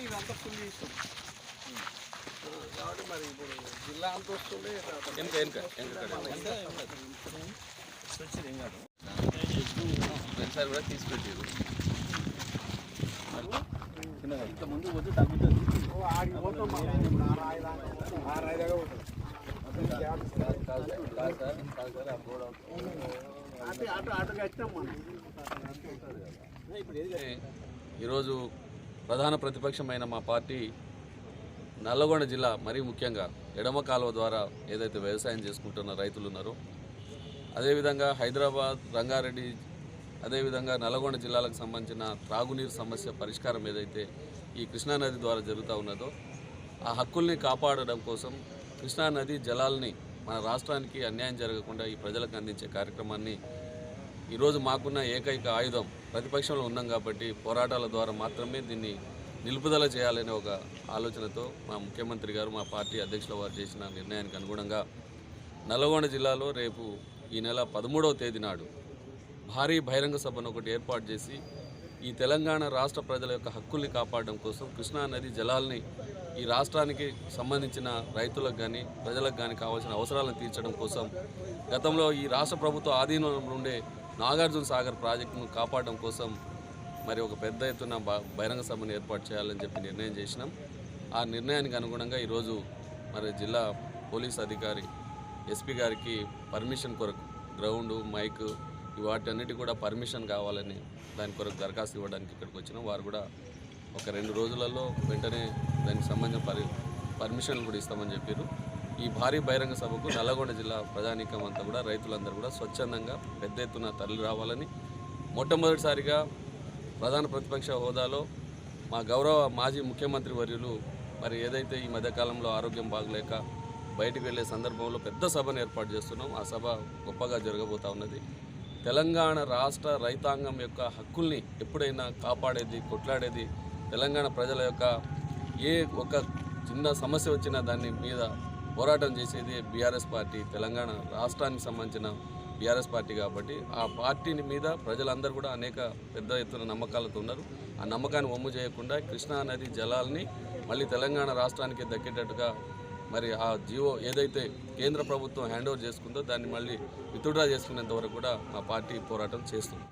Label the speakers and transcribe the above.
Speaker 1: ఇదంతా ఫుల్ ఇష్టం కాబట్టి మరి ఇప్పుడు జిల్లా అంత వస్తుండే
Speaker 2: కూడా తీసుకెళ్ళారు
Speaker 1: ఇంత ముందు పోతే తగ్గుతుంది
Speaker 2: ఈరోజు ప్రధాన ప్రతిపక్షమైన మా పార్టీ నల్లగొండ జిల్లా మరీ ముఖ్యంగా ఎడమ కాలువ ద్వారా ఏదైతే వ్యవసాయం చేసుకుంటున్న రైతులు ఉన్నారో అదేవిధంగా హైదరాబాద్ రంగారెడ్డి అదేవిధంగా నల్లగొండ జిల్లాలకు సంబంధించిన త్రాగునీరు సమస్య పరిష్కారం ఏదైతే ఈ కృష్ణానది ద్వారా జరుగుతూ ఉన్నదో ఆ హక్కుల్ని కాపాడడం కోసం కృష్ణానది జలాల్ని మన రాష్ట్రానికి అన్యాయం జరగకుండా ఈ ప్రజలకు అందించే కార్యక్రమాన్ని ఈరోజు మాకున్న ఏకైక ఆయుధం ప్రతిపక్షంలో ఉన్నాం కాబట్టి పోరాటాల ద్వారా మాత్రమే దీన్ని నిలుపుదల చేయాలనే ఒక ఆలోచనతో మా ముఖ్యమంత్రి గారు మా పార్టీ అధ్యక్షుల వారు చేసిన నిర్ణయానికి అనుగుణంగా నల్లగొండ జిల్లాలో రేపు ఈ నెల 13వ తేదీ నాడు భారీ బహిరంగ సభను ఒకటి ఏర్పాటు చేసి ఈ తెలంగాణ రాష్ట్ర ప్రజల యొక్క హక్కుల్ని కాపాడడం కోసం కృష్ణానది జలాల్ని ఈ రాష్ట్రానికి సంబంధించిన రైతులకు కానీ ప్రజలకు కానీ కావాల్సిన అవసరాలను తీర్చడం కోసం గతంలో ఈ రాష్ట్ర ప్రభుత్వ ఆధీనంలో ఉండే నాగార్జున సాగర్ ప్రాజెక్టును కాపాడడం కోసం మరి ఒక పెద్ద ఎత్తున బహిరంగ సభను ఏర్పాటు చేయాలని చెప్పి నిర్ణయం చేసినాం. ఆ నిర్ణయానికి అనుగుణంగా ఈరోజు మరి జిల్లా పోలీస్ అధికారి ఎస్పీ గారికి పర్మిషన్ కొరకు గ్రౌండు మైక్ వాటన్నిటి కూడా పర్మిషన్ కావాలని దాని కొరకు దరఖాస్తు ఇవ్వడానికి ఇక్కడికి వచ్చినాం. వారు కూడా ఒక 2 రోజులలో వెంటనే దానికి సంబంధించిన పర్మిషన్లు కూడా ఇస్తామని చెప్పారు. ఈ భారీ బహిరంగ సభకు నల్లగొండ జిల్లా ప్రజానీకం అంతా కూడా రైతులందరూ కూడా స్వచ్ఛందంగా పెద్ద ఎత్తున తరలి రావాలని మొట్టమొదటిసారిగా ప్రధాన ప్రతిపక్ష హోదాలో మా గౌరవ మాజీ ముఖ్యమంత్రి వర్యులు మరి ఏదైతే ఈ మధ్యకాలంలో ఆరోగ్యం బాగలేక బయటికి వెళ్ళే సందర్భంలో పెద్ద సభను ఏర్పాటు చేస్తున్నాం. ఆ సభ గొప్పగా జరగబోతూ ఉన్నది. తెలంగాణ రాష్ట్ర రైతాంగం యొక్క హక్కుల్ని ఎప్పుడైనా కాపాడేది కొట్లాడేది తెలంగాణ ప్రజల యొక్క ఏ ఒక చిన్న సమస్య వచ్చినా దాని మీద పోరాటం చేసేది బీఆర్ఎస్ పార్టీ, తెలంగాణ రాష్ట్రానికి సంబంధించిన బీఆర్ఎస్ పార్టీ కాబట్టి ఆ పార్టీని మీద ప్రజలందరూ కూడా అనేక పెద్ద ఎత్తున నమ్మకాలతో ఉన్నారు. ఆ నమ్మకాన్ని వమ్ము చేయకుండా కృష్ణానది జలాల్ని మళ్ళీ తెలంగాణ రాష్ట్రానికి దక్కేటట్టుగా మరి ఆ జీవో ఏదైతే కేంద్ర ప్రభుత్వం హ్యాండ్ ఓవర్ చేసుకుందో దాన్ని మళ్ళీ విత్డ్రా చేసుకునేంత వరకు కూడా మా పార్టీ పోరాటం చేస్తుంది.